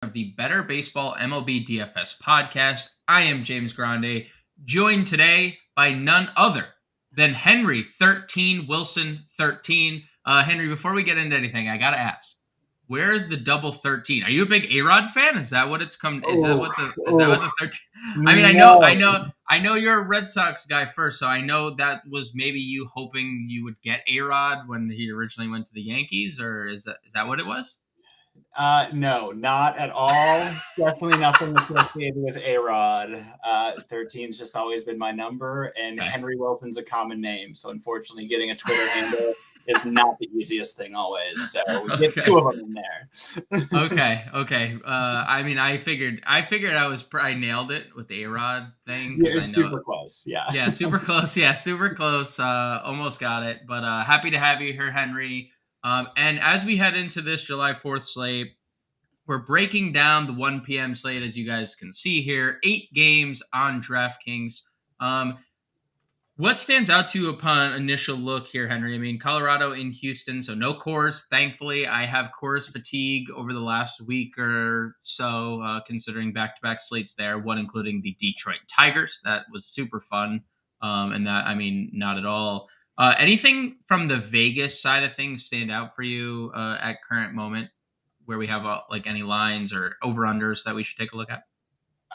Of the Better Baseball MLB DFS podcast. I am James Grande, joined today by none other than Henry 13 Wilson 13. Henry, before we get into anything, I gotta ask, where is the double 13? Are you a big A-Rod fan? Is that what it's come? Is that what the 13? I mean, No. I know you're a Red Sox guy first, so I know that was maybe you hoping you would get A-Rod when he originally went to the Yankees, or is that what it was? No, not at all. Definitely nothing associated with A-Rod. 13's just always been my number, and Okay. Henry Wilson's a common name. So unfortunately, getting a Twitter handle is not the easiest thing always. So we get two of them in there. Okay. I mean, I figured I nailed it with the A-Rod thing Yeah, because I it's know. super close. Yeah. Yeah, super close. Yeah, super close. Almost got it, but happy to have you here, Henry. And as we head into this July 4th slate, we're breaking down the 1 p.m. slate, as you guys can see here. 8 games on DraftKings. Um, what stands out to you upon initial look here, Henry? I mean, Colorado in Houston, so no Coors. Thankfully, I have Coors fatigue over the last week or so, considering back-to-back slates there, one including the Detroit Tigers. That was super fun. And that, I mean, not at all. Anything from the Vegas side of things stand out for you at current moment where we have like any lines or over-unders that we should take a look at?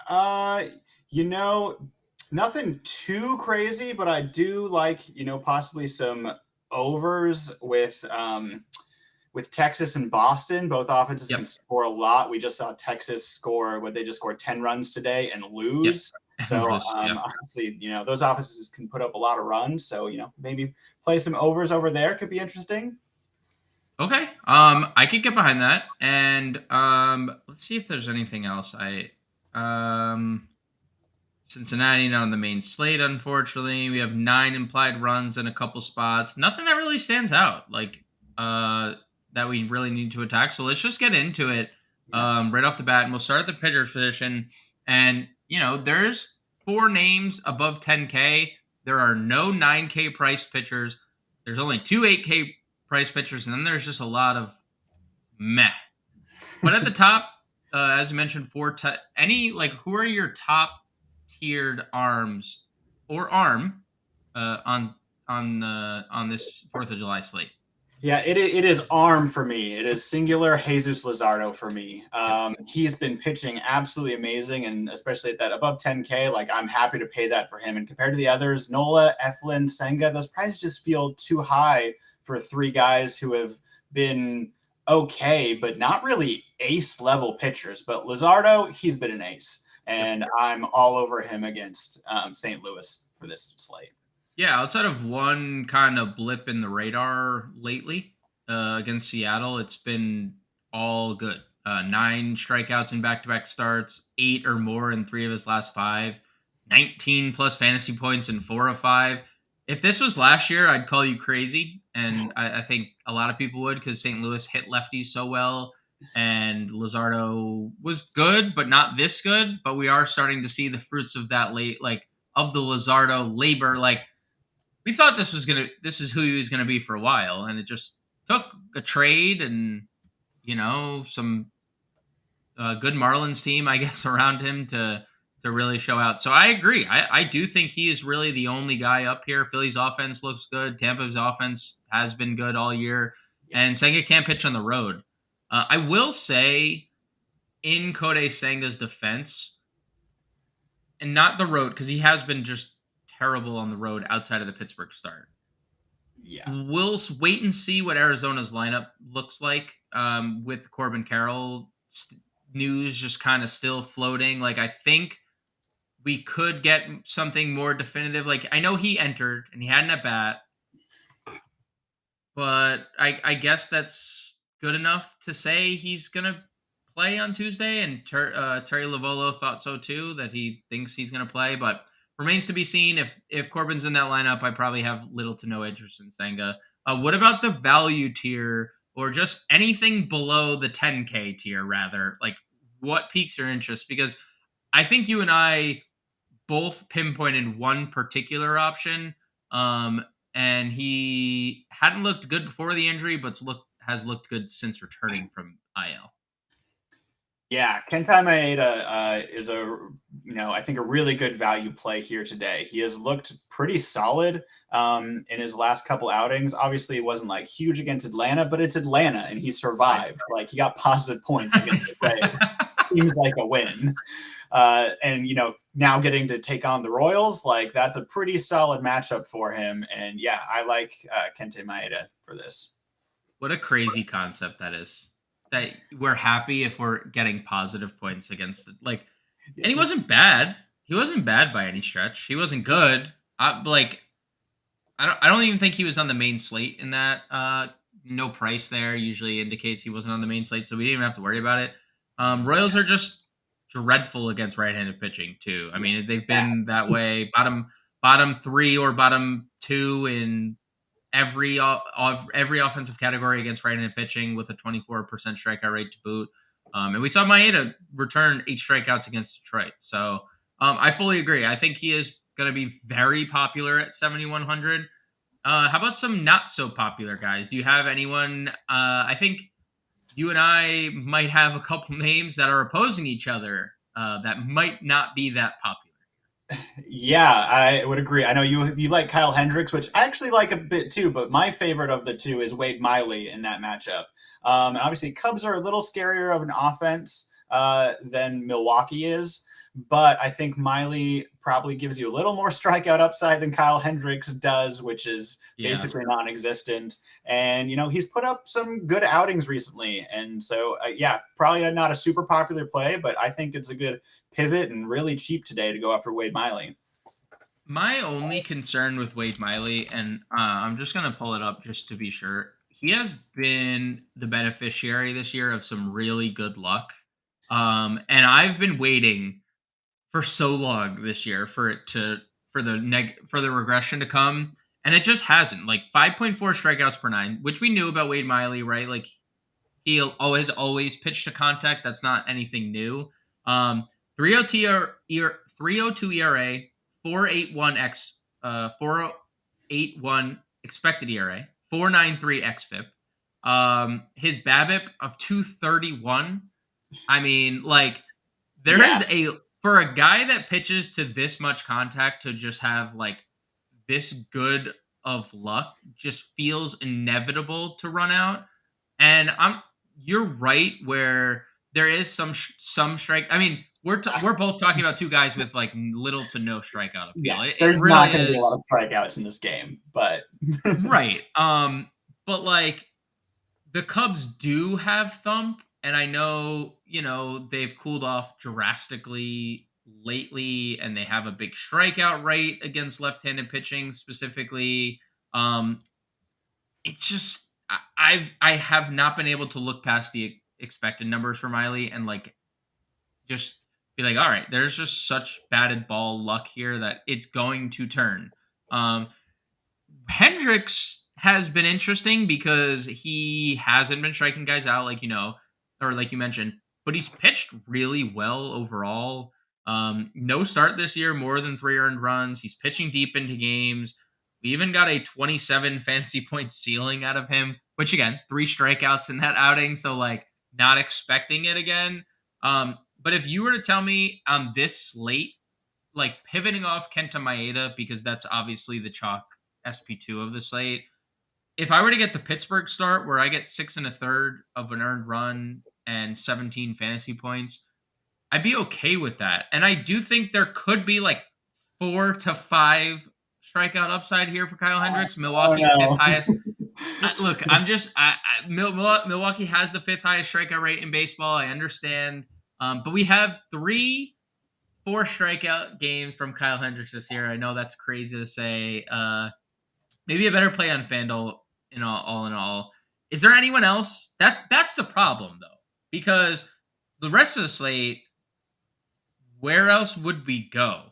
Uh, you know, nothing too crazy, but I do like, possibly some overs with Texas and Boston. Both offenses Yep. can score a lot. We just saw Texas score they just scored 10 runs today and lose. Yep. So Yep. obviously, those offenses can put up a lot of runs. So, maybe play some overs over there could be interesting. Okay. I could get behind that. And let's see if there's anything else. Cincinnati not on the main slate, unfortunately. We have 9 implied runs in a couple spots. Nothing that really stands out that we really need to attack. So let's just get into it right off the bat, and we'll start at the pitcher's position. And there's 4 names above 10K. There are no 9K price pitchers. There's only 2 8K price pitchers, and then there's just a lot of meh. But at the top, as you mentioned, who are your top tiered arms or arm on this 4th of July slate? Yeah, it is arm for me. It is singular Jesus Luzardo for me. He's been pitching absolutely amazing, and especially at that above 10K, like I'm happy to pay that for him. And compared to the others, Nola, Eflin, Senga, those prices just feel too high for 3 guys who have been okay, but not really ace level pitchers. But Luzardo, he's been an ace, and I'm all over him against St. Louis for this slate. Yeah, outside of one kind of blip in the radar lately against Seattle, it's been all good. 9 strikeouts in back-to-back starts, 8 or more in 3 of his last 5, 19 plus fantasy points in 4 of 5. If this was last year, I'd call you crazy, and I think a lot of people would because St. Louis hit lefties so well, and Luzardo was good, but not this good. But we are starting to see the fruits of that of the Luzardo labor. We thought this is who he was gonna be for a while, and it just took a trade and some good Marlins team, I guess, around him to really show out. So I agree. I do think he is really the only guy up here. Philly's offense looks good. Tampa's offense has been good all year, and Senga can't pitch on the road. I will say, in Kodai Senga's defense, and not the road, because he has been just terrible on the road outside of the Pittsburgh start. Yeah. We'll wait and see what Arizona's lineup looks like with Corbin Carroll news just kind of still floating. I think we could get something more definitive. I know he entered and he had an at-bat, but I guess that's good enough to say he's going to play on Tuesday, and Terry Lovolo thought so too, that he thinks he's going to play, but remains to be seen. If Corbin's in that lineup, I probably have little to no interest in Senga. What about the value tier, or just anything below the 10K tier, rather? What piques your interest? Because I think you and I both pinpointed one particular option, and he hadn't looked good before the injury, but has looked good since returning from IL. Yeah, Kenta Maeda is I think a really good value play here today. He has looked pretty solid in his last couple outings. Obviously, it wasn't like huge against Atlanta, but it's Atlanta, and he Right. survived. Like he got positive points against the Braves. Seems like a win. And now getting to take on the Royals, like that's a pretty solid matchup for him. And yeah, I like Kenta Maeda for this. What a crazy concept that is. That we're happy if we're getting positive points against it. Like, Yeah, and he just wasn't bad. He wasn't bad by any stretch. He wasn't good. Like, I don't even think he was on the main slate in that. No price there usually indicates he wasn't on the main slate, so we didn't even have to worry about it. Royals are just dreadful against right-handed pitching too. I mean, they've bad. been that way, bottom three or bottom two in every offensive category against right-handed pitching, with a 24% strikeout rate to boot. And we saw Maeda return 8 strikeouts against Detroit. So I fully agree. I think he is going to be very popular at 7,100. How about some not so popular guys? Do you have anyone? I think you and I might have a couple names that are opposing each other that might not be that popular. Yeah, I would agree. I know you like Kyle Hendricks, which I actually like a bit too, but my favorite of the two is Wade Miley in that matchup. And obviously, Cubs are a little scarier of an offense than Milwaukee is, but I think Miley probably gives you a little more strikeout upside than Kyle Hendricks does, which is Yeah. basically non-existent. And he's put up some good outings recently, and so yeah, probably not a super popular play, but I think it's a good pivot and really cheap today to go after Wade Miley. My only concern with Wade Miley, and I'm just going to pull it up just to be sure, he has been the beneficiary this year of some really good luck. And I've been waiting for so long this year for the regression to come, and it just hasn't. Like 5.4 strikeouts per 9, which we knew about Wade Miley, right? Like he'll always pitch to contact. That's not anything new. 302 ERA, 481 x 481 expected ERA, 493 xFIP. His BABIP of 231. I mean, like there Yeah, is a for a guy that pitches to this much contact to just have like this good of luck just feels inevitable to run out. And you're right where there is some strike. I mean, we're both talking about two guys with like little to no strikeout yeah. appeal. It There's not really going to be a lot is of strikeouts in this game, but right. But like the Cubs do have thump, and I know, they've cooled off drastically lately, and they have a big strikeout rate against left-handed pitching specifically. Um, it's just I have not been able to look past the expected numbers for Miley and like just be like, all right, there's just such batted ball luck here that it's going to turn. Um, Hendricks has been interesting because he hasn't been striking guys out or like you mentioned, but he's pitched really well overall. No start this year, more than 3 earned runs. He's pitching deep into games. We even got a 27 fantasy point ceiling out of him, which again, 3 strikeouts in that outing. So like not expecting it again. But if you were to tell me on this slate, like pivoting off Kenta Maeda, because that's obviously the chalk SP2 of the slate. If I were to get the Pittsburgh start where I get 6 1/3 of an earned run and 17 fantasy points, I'd be okay with that. And I do think there could be like 4 to 5 strikeout upside here for Kyle Hendricks. oh Milwaukee, fifth no. highest. Look, Milwaukee has the 5th highest strikeout rate in baseball. I understand. But we have 4 strikeout games from Kyle Hendricks this year. I know that's crazy to say. Maybe a better play on FanDuel all in all. Is there anyone else? That's the problem though, because the rest of the slate, where else would we go?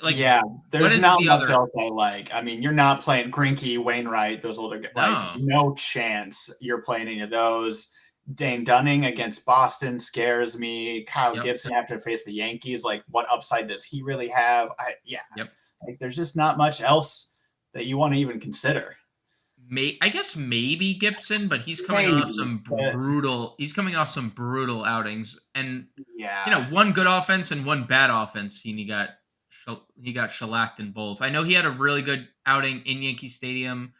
Like, Yeah, what there's is not the much other? else I like. I mean, you're not playing Grinky, Wainwright, those older guys. Like, No. no chance you're playing any of those. Dane Dunning against Boston scares me. Kyle Yep. Gibson after to face the Yankees. Like, what upside does he really have? Yeah, Yep. like there's just not much else that you want to even consider. I guess maybe Gibson, but he's coming off Maybe, some but brutal. He's coming off some brutal outings, and yeah, one good offense and one bad offense. He got shellacked in both. I know he had a really good outing in Yankee Stadium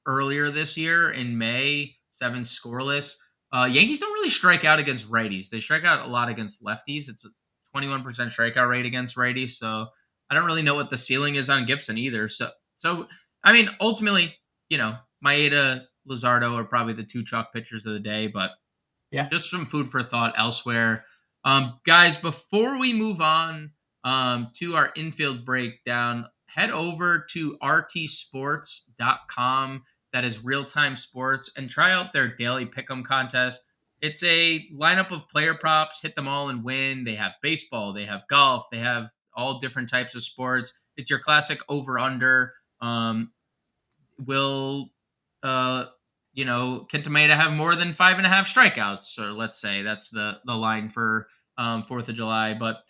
earlier this year in May, 7 scoreless. Yankees don't really strike out against righties. They strike out a lot against lefties. It's a 21% strikeout rate against righties. So I don't really know what the ceiling is on Gibson either. So I mean, ultimately, Maeda, Luzardo are probably the two chalk pitchers of the day, but yeah. just some food for thought elsewhere. Guys, before we move on to our infield breakdown, head over to rtsports.com. That is real time sports, and try out their daily pick'em contest. It's a lineup of player props, hit them all and win. They have baseball, they have golf, they have all different types of sports. It's your classic over under. Will Kenta Maeda have more than 5.5 strikeouts? Or let's say that's the line for 4th of July. But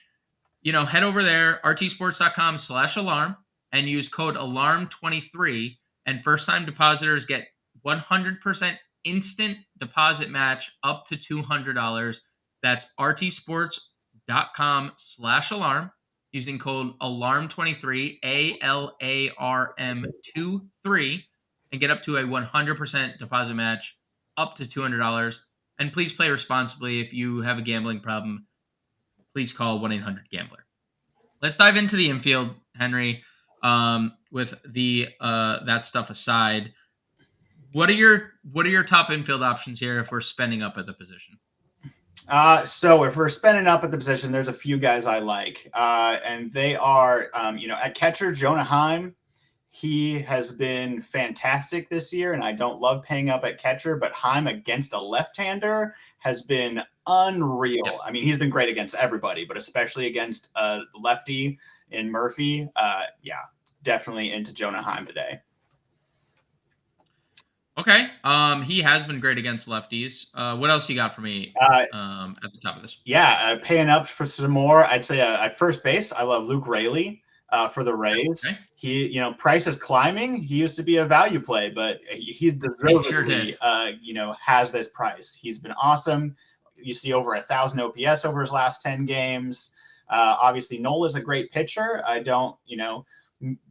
head over there, rtsports.com/alarm, and use code alarm23, and first time depositors get 100% instant deposit match up to $200. That's rtsports.com/alarm using code alarm23, ALARM23, and get up to a 100% deposit match up to $200. And please play responsibly. If you have a gambling problem, please call 1-800-GAMBLER. Let's dive into the infield, Henry. With the that stuff aside, what are your top infield options here if we're spending up at the position? So if we're spending up at the position, there's a few guys I like, and they are, at catcher, Jonah Heim. He has been fantastic this year, and I don't love paying up at catcher, but Heim against a left-hander has been unreal. Yep. I mean, he's been great against everybody, but especially against a lefty in Murphy. Yeah, definitely into Jonah Heim today. Okay. He has been great against lefties. What else you got for me at the top of this? Yeah, paying up for some more. I'd say at first base, I love Luke Raley for the Rays. Okay. He, price is climbing. He used to be a value play, but he's deservedly, has this price. He's been awesome. You see over 1,000 OPS over his last 10 games. Obviously, Nola's a great pitcher.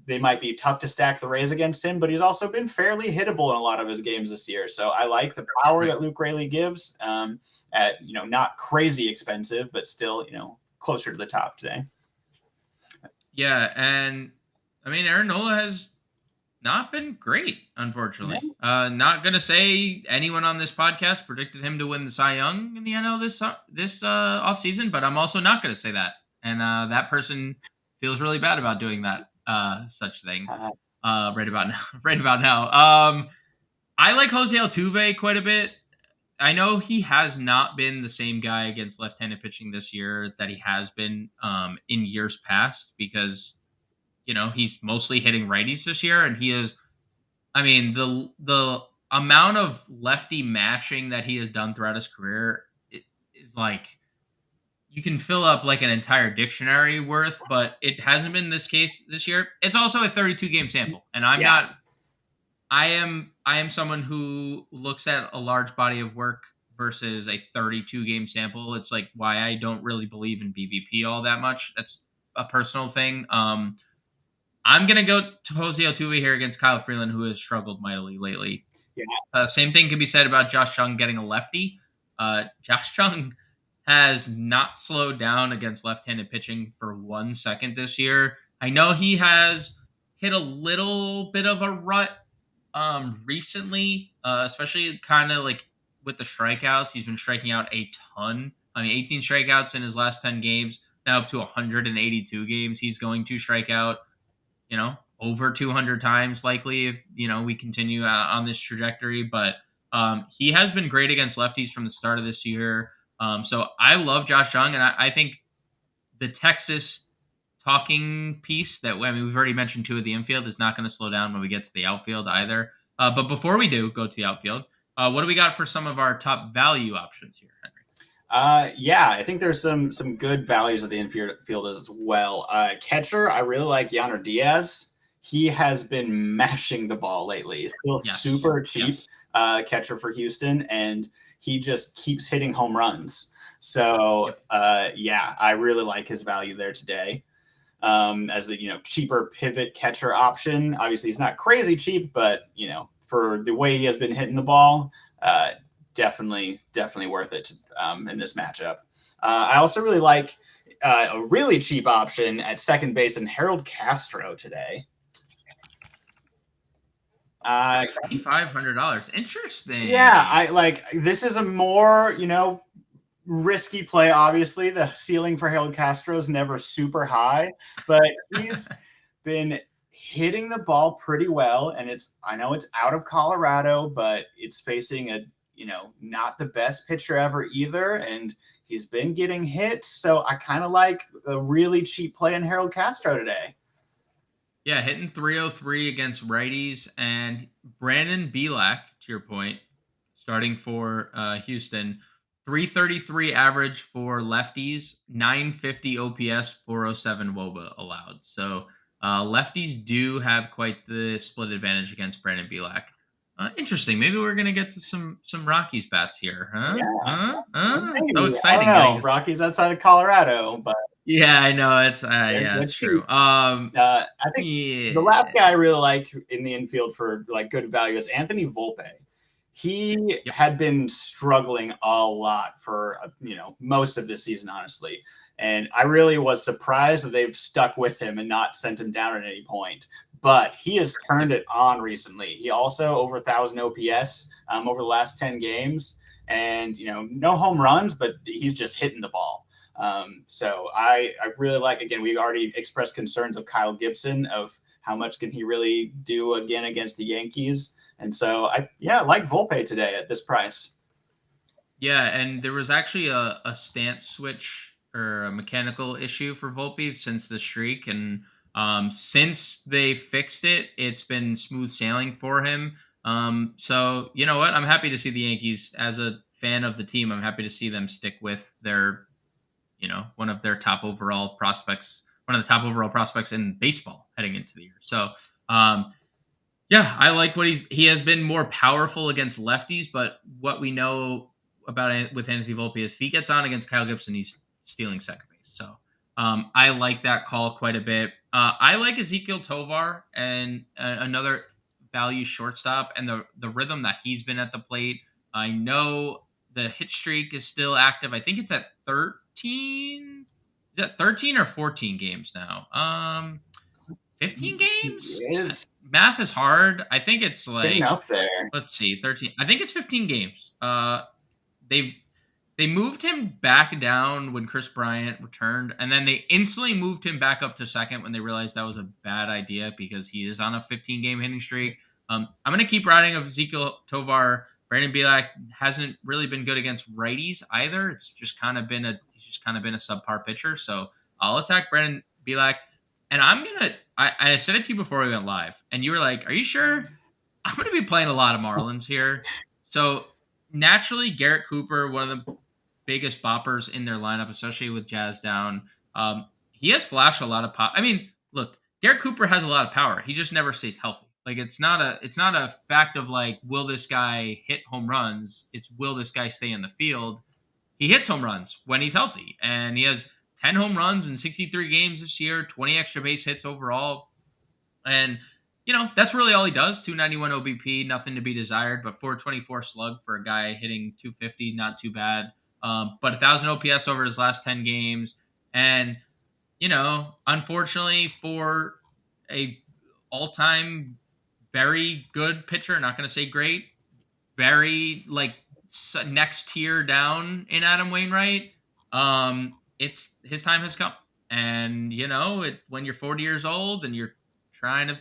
They might be tough to stack the Rays against him, but he's also been fairly hittable in a lot of his games this year. So I like the power that Luke Raley gives at, not crazy expensive, but still, closer to the top today. Yeah. And I mean, Aaron Nola has not been great, unfortunately. Yeah. Not going to say anyone on this podcast predicted him to win the Cy Young in the NL this offseason, but I'm also not going to say that. And that person feels really bad about doing that. Such thing right about now. I like Jose Altuve quite a bit. I know he has not been the same guy against left-handed pitching this year that he has been in years past, because he's mostly hitting righties this year, and he is. I mean, the amount of lefty mashing that he has done throughout his career is like, you can fill up like an entire dictionary worth, but it hasn't been this case this year. It's also a 32 game sample, and I am someone who looks at a large body of work versus a 32 game sample. It's like why I don't really believe in BVP all that much. That's a personal thing. I'm going to go to Jose Altuve here against Kyle Freeland, who has struggled mightily lately. Yeah. Same thing can be said about Josh Jung getting a lefty. Josh Jung has not slowed down against left-handed pitching for 1 second this year. I know he has hit a little bit of a rut recently, especially kind of like with the strikeouts. He's been striking out a ton. I mean, 18 strikeouts in his last 10 games, now up to 182 games. He's going to strike out, over 200 times likely if, we continue on this trajectory. But he has been great against lefties from the start of this year. So I love Josh Jung, and I think the Texas talking piece we've already mentioned two of the infield is not going to slow down when we get to the outfield either. But before we do go to the outfield, what do we got for some of our top value options here, Henry? Yeah, I think there's some good values of the infield as well. Catcher, I really like Yanner Diaz. he has been mashing the ball lately. Still Yes. super cheap Yes. catcher for Houston, and he just keeps hitting home runs. So yeah, I really like his value there today. As a cheaper pivot catcher option. Obviously, he's not crazy cheap, but for the way he has been hitting the ball, definitely worth it in this matchup. I also really like a really cheap option at second base in Harold Castro today. $2,500. Interesting. Yeah, I like this is a more risky play. Obviously, the ceiling for Harold Castro is never super high, but he's been hitting the ball pretty well, and I know it's out of Colorado, but it's facing a not the best pitcher ever either, and he's been getting hits, so I kind of like a really cheap play in Harold Castro today. Yeah, hitting 303 against righties, and Brandon Bielak, to your point, starting for Houston, 333 average for lefties, 950 OPS, 407 WOBA allowed. So lefties do have quite the split advantage against Brandon Bielak. Interesting. Maybe we're gonna get to some Rockies bats here, huh? Yeah, So exciting. I don't know. Rockies outside of Colorado, but yeah, I know it's it's true. I think yeah. the last guy I really like in the infield for like good value is Anthony Volpe. He had been struggling a lot for most of this season, honestly, and I really was surprised that they've stuck with him and not sent him down at any point. But he has turned it on recently. He also over 1,000 OPS over the last 10 games, and no home runs, but he's just hitting the ball. So I really like. Again, we already expressed concerns of Kyle Gibson of how much can he really do again against the Yankees. And so I like Volpe today at this price. Yeah, and there was actually a stance switch or a mechanical issue for Volpe since the streak, and since they fixed it, it's been smooth sailing for him. So you know what? I'm happy to see the Yankees. As a fan of the team, I'm happy to see them stick with their, one of their top overall prospects, one of the top overall prospects in baseball heading into the year. So, yeah, I like what he has been more powerful against lefties, but what we know about it with Anthony Volpe is if he gets on against Kyle Gibson, he's stealing second base. So I like that call quite a bit. I like Ezekiel Tovar and another value shortstop and the rhythm that he's been at the plate. I know the hit streak is still active. I think it's at 13. Is that 13 or 14 games now? 15 games? Math is hard. I think it's like up there. Let's see, 13. I think it's 15 games. They moved him back down when Chris Bryant returned, and then they instantly moved him back up to second when they realized that was a bad idea because he is on a 15-game hitting streak. I'm going to keep riding of Ezekiel Tovar. Brandon Bielak hasn't really been good against righties either. He's just kind of been a subpar pitcher. So I'll attack Brandon Bielak. And I said it to you before we went live, and you were like, are you sure? I'm going to be playing a lot of Marlins here. So naturally, Garrett Cooper, one of the biggest boppers in their lineup, especially with Jazz down. He has flashed a lot of pop. I mean, look, Garrett Cooper has a lot of power. He just never stays healthy. Like it's not a fact of like, will this guy hit home runs? It's will this guy stay in the field? He hits home runs when he's healthy, and he has 10 home runs in 63 games this year, 20 extra base hits overall. And, that's really all he does. 291 OBP, nothing to be desired, but 424 slug for a guy hitting 250, not too bad. But 1,000 OPS over his last 10 games. And, unfortunately for a all-time very good pitcher, not going to say great, very next tier down in Adam Wainwright, it's his time has come. And when you're 40 years old and you're trying to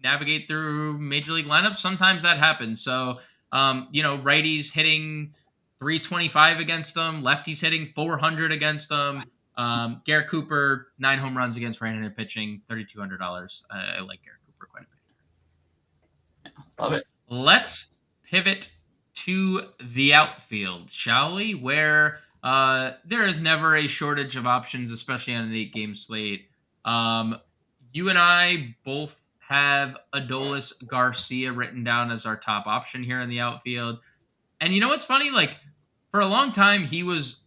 navigate through major league lineups, sometimes that happens. So righties hitting 325 against them, lefties hitting 400 against them. Garrett Cooper, 9 home runs against right-handed pitching, $3,200. I like Garrett Cooper quite a bit. Love it. Let's pivot to the outfield, shall we? Where there is never a shortage of options, especially on an 8-game slate. You and I both have Adolis Garcia written down as our top option here in the outfield. And you know what's funny? Like, for a long time, he was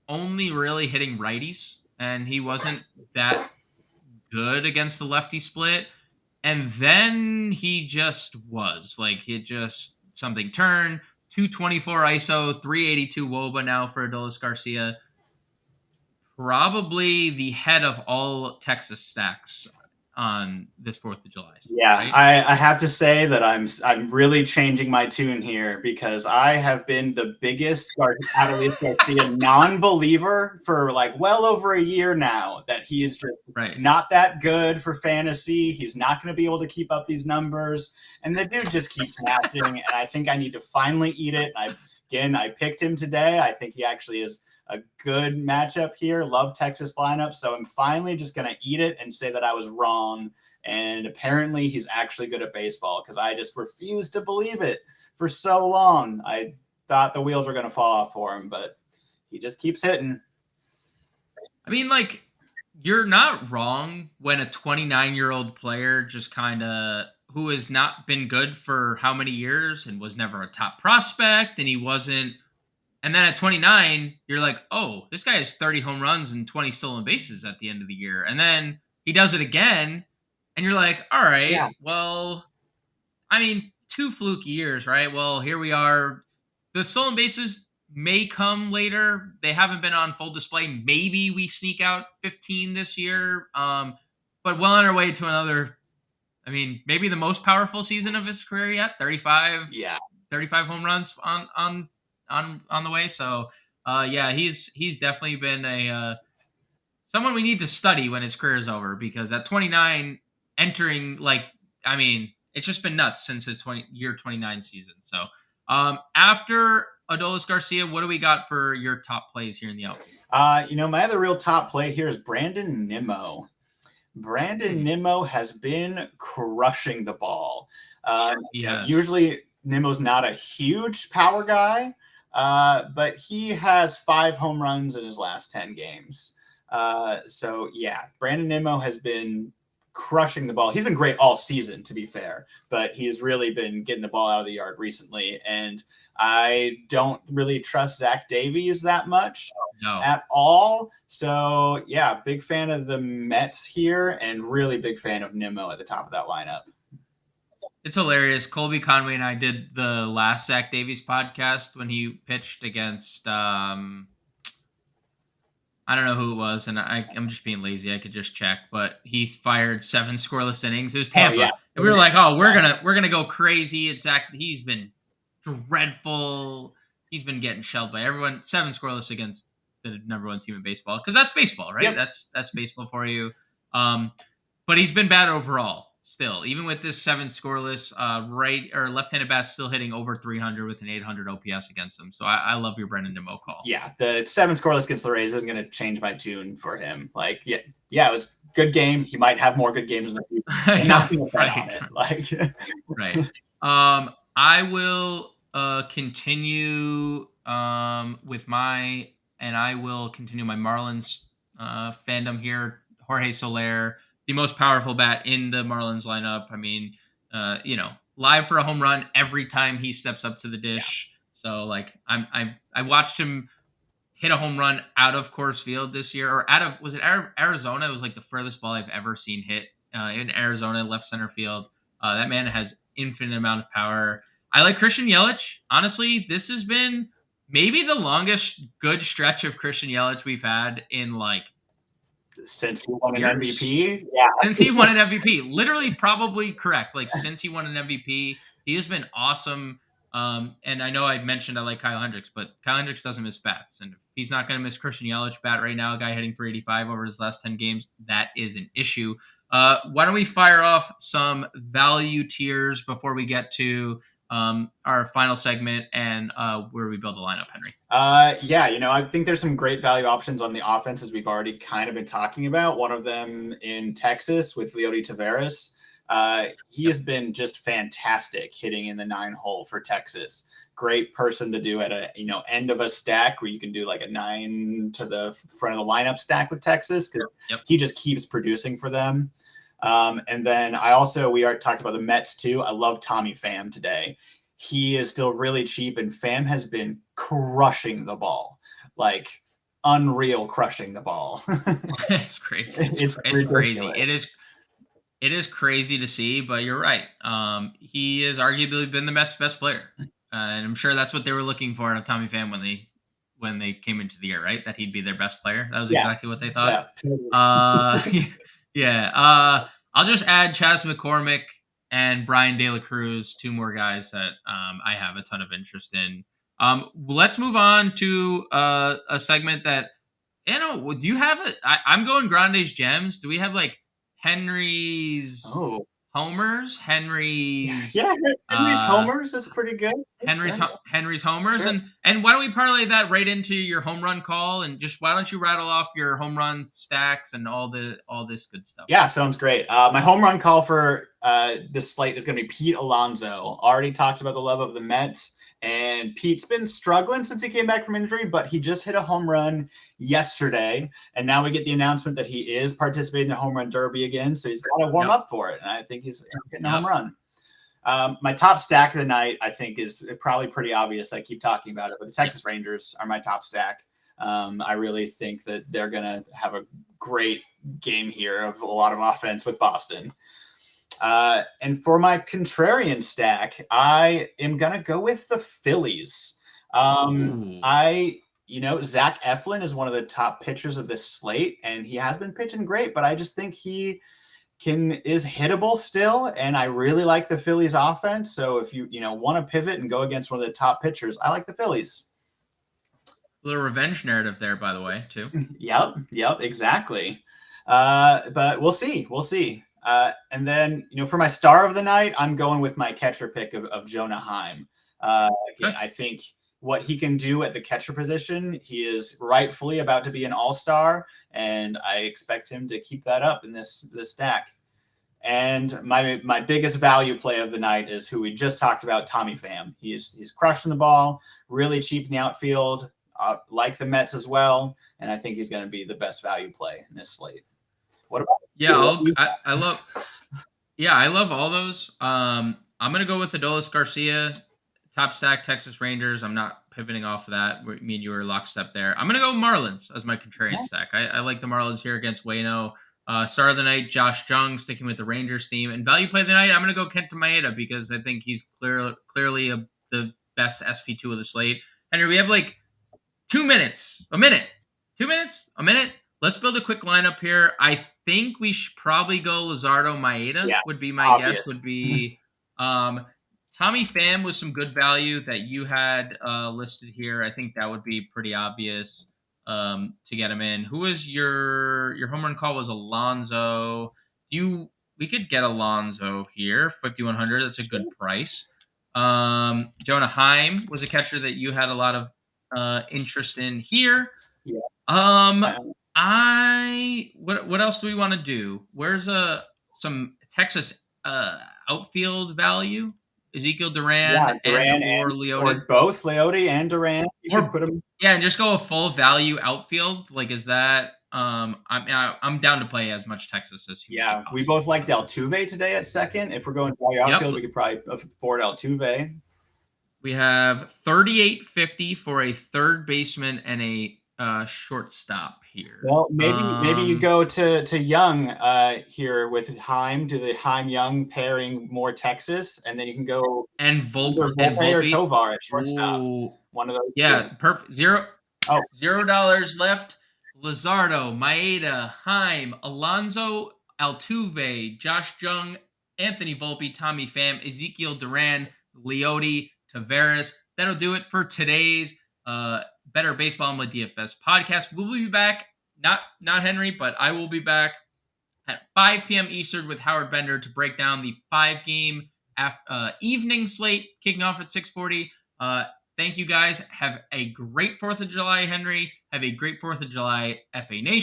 only really hitting righties, and he wasn't that good against the lefty split. And then he just was like, it just something turned. 224 ISO, 382 WOBA now for Adolis Garcia. Probably the head of all Texas stacks on this 4th of July. Yeah, right? I have to say that I'm really changing my tune here because I have been the biggest Adolis Garcia non-believer for like well over a year now, that he is just not that good for fantasy. He's not going to be able to keep up these numbers, and the dude just keeps smashing, and I think I need to finally eat it. I picked him today. I think he actually is a good matchup here. Love Texas lineup, so I'm finally just going to eat it and say that I was wrong. And apparently he's actually good at baseball, because I just refused to believe it for so long. I thought the wheels were going to fall off for him, but he just keeps hitting. I mean, like, you're not wrong when a 29-year-old player just kind of, who has not been good for how many years and was never a top prospect, and he wasn't. And then at 29, you're like, oh, this guy has 30 home runs and 20 stolen bases at the end of the year. And then he does it again. And you're like, all right, well, I mean, 2 fluke years, right? Well, here we are. The stolen bases may come later. They haven't been on full display. Maybe we sneak out 15 this year. But well on our way to another, I mean, maybe the most powerful season of his career yet. 35 home runs on the way. So, he's definitely been a someone we need to study when his career is over, because at 29, entering, like, I mean, it's just been nuts since his 29 season. So after Adolis Garcia, what do we got for your top plays here in the outfield? My other real top play here is Brandon Nimmo. Brandon Nimmo has been crushing the ball. Usually Nimmo's not a huge power guy, but he has 5 home runs in his last 10 games. Brandon Nimmo has been crushing the ball. He's been great all season, to be fair, but he's really been getting the ball out of the yard recently. And I don't really trust Zach Davies that much at all. So big fan of the Mets here, and really big fan of Nimmo at the top of that lineup. It's hilarious. Colby Conway and I did the last Zach Davies podcast when he pitched against, I don't know who it was, and I'm just being lazy. I could just check, but he fired 7 scoreless innings. It was Tampa, and we were like, "Oh, we're gonna go crazy." It's Zach. He's been dreadful. He's been getting shelled by everyone. 7 scoreless against the number 1 team in baseball, because that's baseball, right? Yep. That's baseball for you. But he's been bad overall. Still, even with this 7 scoreless, right or left-handed bats still hitting over 300 with an 800 OPS against them. So I love your Brandon Nimmo call. Yeah, the 7 scoreless against the Rays isn't going to change my tune for him. Like, it was a good game. He might have more good games in the future. Nothing to bet on it. Like, right. I will continue with my Marlins fandom here. Jorge Soler, the most powerful bat in the Marlins lineup. I mean, live for a home run every time he steps up to the dish. Yeah. So, like, I watched him hit a home run out of Coors Field this year, or was it Arizona? It was like the furthest ball I've ever seen hit in Arizona, left center field. That man has infinite amount of power. I like Christian Yelich. Honestly, this has been maybe the longest good stretch of Christian Yelich we've had in, like, since he won an MVP? Yeah. Since he won an MVP. Literally, probably correct. Like, since he won an MVP, he has been awesome. And I know I mentioned I like Kyle Hendricks, but Kyle Hendricks doesn't miss bats. And if he's not going to miss Christian Yelich bat right now, a guy hitting 385 over his last 10 games, that is an issue. Why don't we fire off some value tiers before we get to our final segment and where we build a lineup, Henry? I think there's some great value options on the offenses we've already kind of been talking about. One of them in Texas with Leody Taveras. He has been just fantastic hitting in the 9 hole for Texas. Great person to do at a end of a stack where you can do like a 9 to the front of the lineup stack with Texas, because he just keeps producing for them. And then we already talked about the Mets too. I love Tommy Pham today. He is still really cheap, and Pham has been crushing the ball, like unreal crushing the ball. It's crazy. It's crazy. It is crazy to see, but you're right. He has arguably been the Mets' best player, and I'm sure that's what they were looking for out of Tommy Pham when they came into the year, right? That he'd be their best player. That was exactly what they thought. Yeah, totally. Yeah. I'll just add Chas McCormick and Brian De La Cruz, two more guys that I have a ton of interest in. Let's move on to a segment that, do you have it? I'm going Grande's Gems. Do we have like Henry's homers? Henry's homers is pretty good. Henry's homers, Sure. and why don't we parlay that right into your home run call, and just why don't you rattle off your home run stacks and all this good stuff? Yeah, sounds great. My home run call for this slate is going to be Pete Alonso. Already talked about the love of the Mets, and Pete's been struggling since he came back from injury, but he just hit a home run yesterday, and now we get the announcement that he is participating in the home run derby again, so he's got to warm up for it, and I think he's getting a home run. My top stack of the night, I think, is probably pretty obvious. I keep talking about it, but the Texas Rangers are my top stack. I really think that they're going to have a great game here of a lot of offense with Boston. And for my contrarian stack, I am going to go with the Phillies. Zach Eflin is one of the top pitchers of this slate, and he has been pitching great, but I just think he is hittable still, and I really like the Phillies offense. So if you want to pivot and go against one of the top pitchers, I like the Phillies. A little revenge narrative there, by the way, too. Yep, exactly. But we'll see. And then, for my star of the night, I'm going with my catcher pick of Jonah Heim. Again, I think what he can do at the catcher position, he is rightfully about to be an all-star, and I expect him to keep that up in this stack. And my biggest value play of the night is who we just talked about, Tommy Pham. He's crushing the ball, really cheap in the outfield, like the Mets as well, and I think he's going to be the best value play in this slate. What about you? I love all those. I'm going to go with Adolis Garcia, top stack Texas Rangers. I'm not pivoting off of that. Me and you were lockstep there. I'm going to go Marlins as my contrarian stack. I like the Marlins here against Waino. Star of the night, Josh Jung, sticking with the Rangers theme. And value play of the night, I'm going to go Kenta Maeda because I think he's clearly the best SP2 of the slate. Henry, we have like 2 minutes. A minute. Let's build a quick lineup here. I think we should probably go Luzardo Maeda would be my guess. Would be Tommy Pham with some good value that you had listed here. I think that would be pretty obvious to get him in. Who was your home run call? Was Alonso. We could get Alonso here, 5,100. That's a good price. Jonah Heim was a catcher that you had a lot of interest in here. Yeah. What else do we want to do? Where's some Texas outfield value? Ezekiel Duran, or Leote, or both Leote and Duran. And just go a full value outfield. Like, is that? I'm down to play as much Texas as you. Yeah, we both liked Altuve today at second. If we're going value outfield, we could probably afford Altuve. We have $38.50 for a third baseman and a shortstop here. Well, maybe you go to Young here with Heim. Do the Heim-Young pairing more Texas, and then you can go and Volpe or Tovar at shortstop. Ooh. One of those. Yeah, perfect. $0 left. Luzardo, Maeda, Heim, Alonso, Altuve, Josh Jung, Anthony Volpe, Tommy Pham, Ezekiel Duran, Leote, Taveras. That'll do it for today's Better Baseball MLB DFS podcast. We'll be back, not Henry, but I will be back at 5 p.m. Eastern with Howard Bender to break down the 5-game evening slate kicking off at 6:40. Thank you guys. Have a great 4th of July, Henry. Have a great 4th of July, FA Nation.